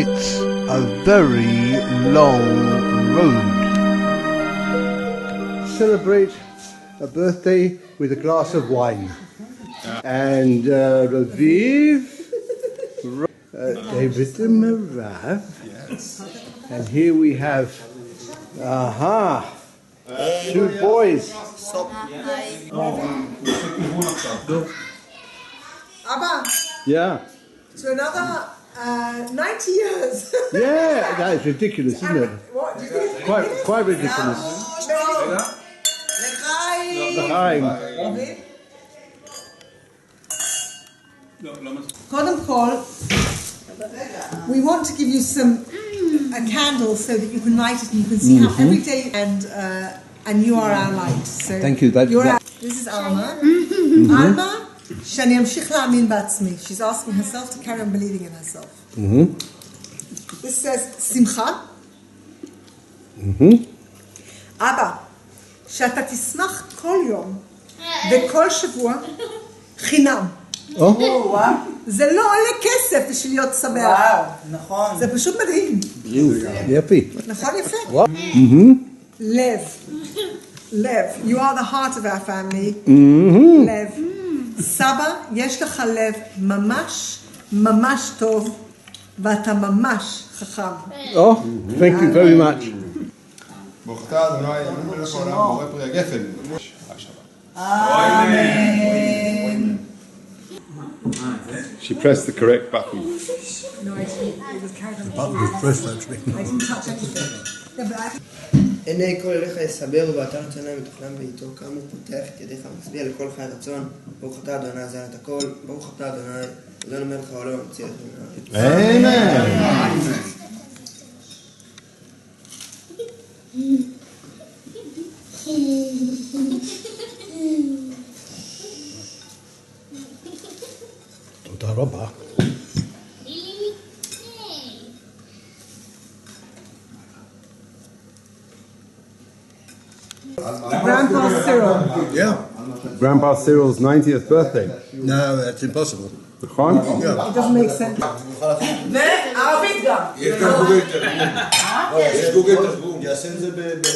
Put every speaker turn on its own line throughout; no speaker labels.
It's a very long road. Celebrate a birthday with a glass of wine. And Raviv, David and Merav. Yes. And here we have, two boys.
Abba.
Yeah.
So another 90 years.
Yeah, that is ridiculous, isn't it?
What? Do you think?
Quite ridiculous.
No. L'chaim. קודם כל, we want to give you a candle so that you can light it and you can see how every day and you are our light. So
thank you.
This is Alma. Alma, שאני אמשיך להאמין בעצמי. She's asking herself to carry on believing in herself. This says שמחה. אבא, שאתה תשמח כל יום וכל שבוע חינם. זה לא עולה כסף בשביל להיות שמח.
וואו, נכון.
זה פשוט מדהים.
יפי.
נכון יפה? לב. לב. You are the heart of our family. לב. סבא, יש לך לב ממש ממש טוב ואתה ממש חכם.
Oh, thank you very much.
ברוך אתה אדוני, אלוהינו מלך העולם, בורא פרי הגפן.
Amen.
She pressed the correct button.
No, I didn't. It was carried on.
The button was pressed actually.
I didn't touch anything. Yeah, but I think...
עיני כל אליך יסבר ואתה נותן להם מתוכנם ואיתו כמה הוא פותח את ידיך ומצביע לכל חי רצון. ברוך אתה אדוני עזר את הכל, ברוך אתה אדוני, אדוני מלך העולם המציע את
Amen. תודה רבה.
Grandpa Cyril.
Yeah.
Grandpa Cyril's 90th birthday.
No, that's impossible.
נכון?
It doesn't make sense.
וערבית גם.
יש גם גוגל תרגום. יש גוגל תרגום. יעשה את זה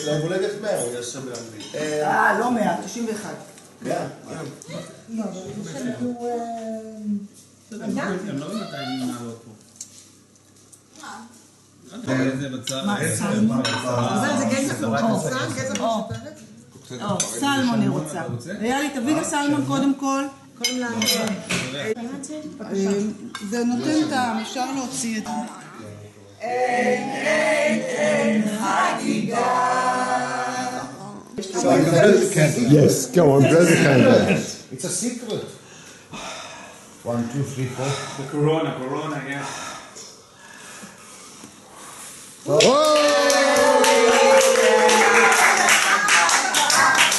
להולדת 100, הוא יעשה באנגלית.
לא 100, 91.
No, but
הם לא מתי נעלות פה.
זה גזע פרוסן, גזע משותפת?
סלמון היא רוצה. ריאלי, תביא לסלמון קודם כל.
קודם לאנשים.
זה נותן טעם, אפשר להוציא את זה.
אין חגיגה.
So I can blow the candle. Yes, go on, blow the candle.
It's a secret. 1, 2, 3, 4.
The corona, yeah.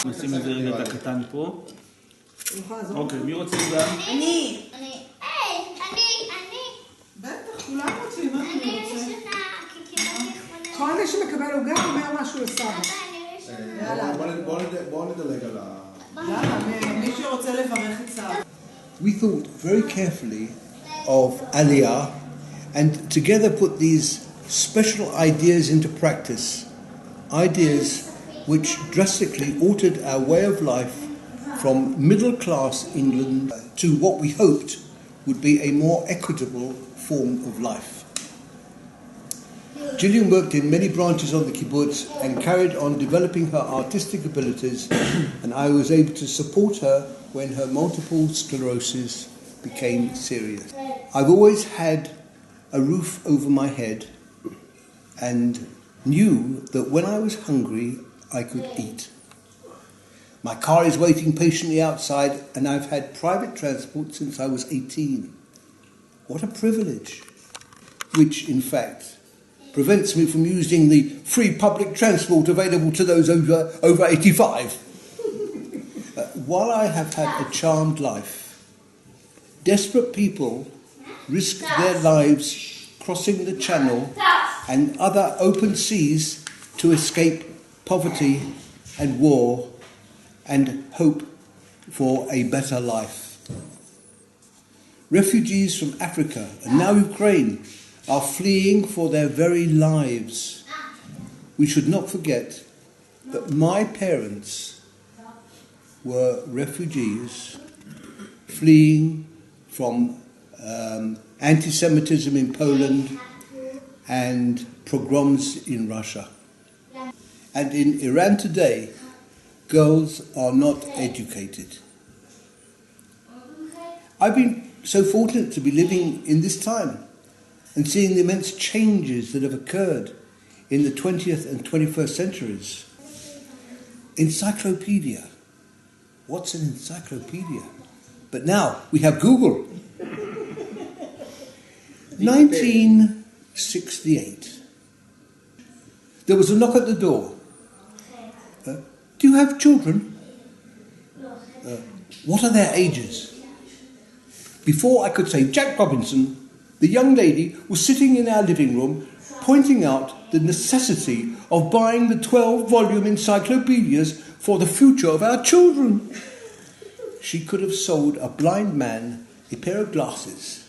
נשים את זה רגע את הקטן פה. אוקיי, מי רוצה גם?
אני.
בטח, כולם רוצים, מה אתה רוצה? כל מי שמקבל עוגה אומר משהו לסבא.
בואו נדלג על
יאללה, מי שרוצה לברך את סבא.
We thought very carefully of Aliyah and together put these special ideas into practice. Ideas which drastically altered our way of life from middle-class England to what we hoped would be a more equitable form of life. Gillian worked in many branches of the kibbutz and carried on developing her artistic abilities, and I was able to support her when her multiple sclerosis became serious. I've always had a roof over my head and knew that when I was hungry, I could eat. My car is waiting patiently outside, and I've had private transport since I was 18. What a privilege, which, in fact, prevents me from using the free public transport available to those over 85. While I have had a charmed life, desperate people risk their lives crossing the Channel and other open seas to escape poverty and war and hope for a better life. Refugees from Africa and now Ukraine are fleeing for their very lives. We should not forget that my parents were refugees fleeing from anti-Semitism in Poland and pogroms in Russia. And in Iran today, girls are not educated. I've been so fortunate to be living in this time and seeing the immense changes that have occurred in the 20th and 21st centuries. Encyclopedia. What's an encyclopedia? But now we have Google. 1968. There was a knock at the door. Do you have children? What are their ages? Before I could say Jack Robinson, the young lady was sitting in our living room pointing out the necessity of buying the 12-volume encyclopedias for the future of our children. She could have sold a blind man a pair of glasses.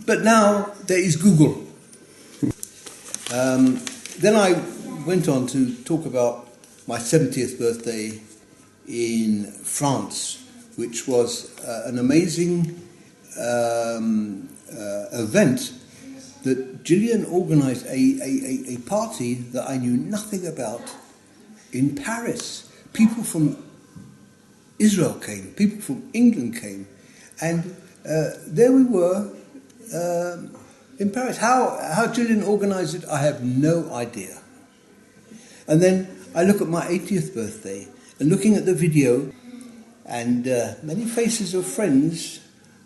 But now there is Google. Then I went on to talk about my 70th birthday in France, which was an amazing event that Gillian organised a party that I knew nothing about in Paris. People from Israel came, people from England came, and there we were in Paris. How Gillian organised it, I have no idea. And then I look at my 80th birthday, and looking at the video, and many faces of friends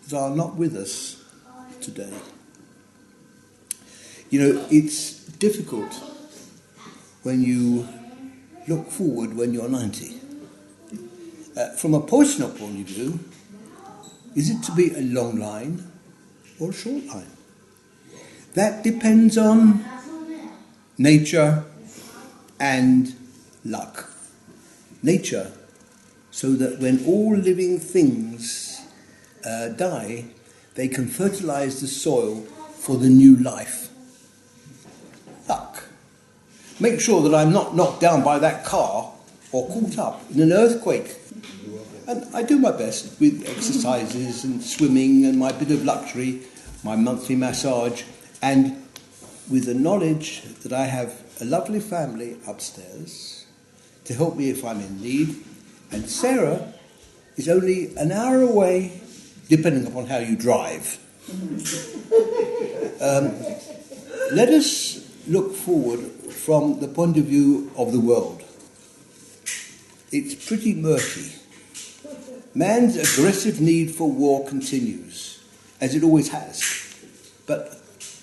that are not with us today. You know, it's difficult when you look forward when you're 90. From a personal point of view, is it to be a long line or a short line? That depends on nature and luck. Nature, so that when all living things die, they can fertilize the soil for the new life. Luck. Make sure that I'm not knocked down by that car or caught up in an earthquake. And I do my best with exercises and swimming and my bit of luxury, my monthly massage, and with the knowledge that I have a lovely family upstairs to help me if I'm in need. And Sarah is only an hour away, depending upon how you drive. Let us look forward from the point of view of the world. It's pretty murky. Man's aggressive need for war continues, as it always has. But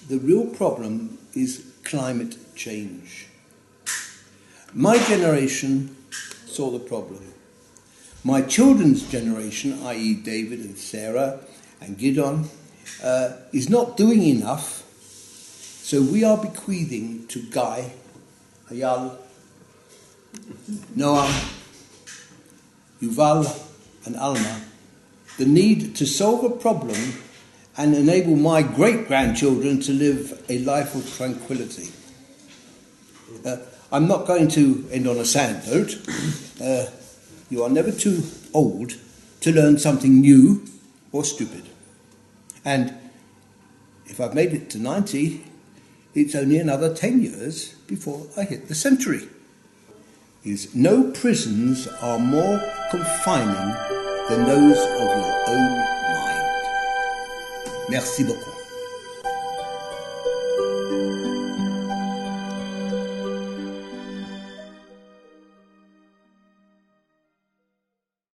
the real problem is climate change. My generation saw the problem. My children's generation, i.e. David and Sarah and Gideon, is not doing enough. So we are bequeathing to Guy, Ayal, Noah, Yuval and Alma the need to solve a problem and enable my great-grandchildren to live a life of tranquility. I'm not going to end on a sad note. You are never too old to learn something new or stupid. And if I've made it to 90, it's only another 10 years before I hit the century. No prisons are more confining than those of your own mind. Merci beaucoup.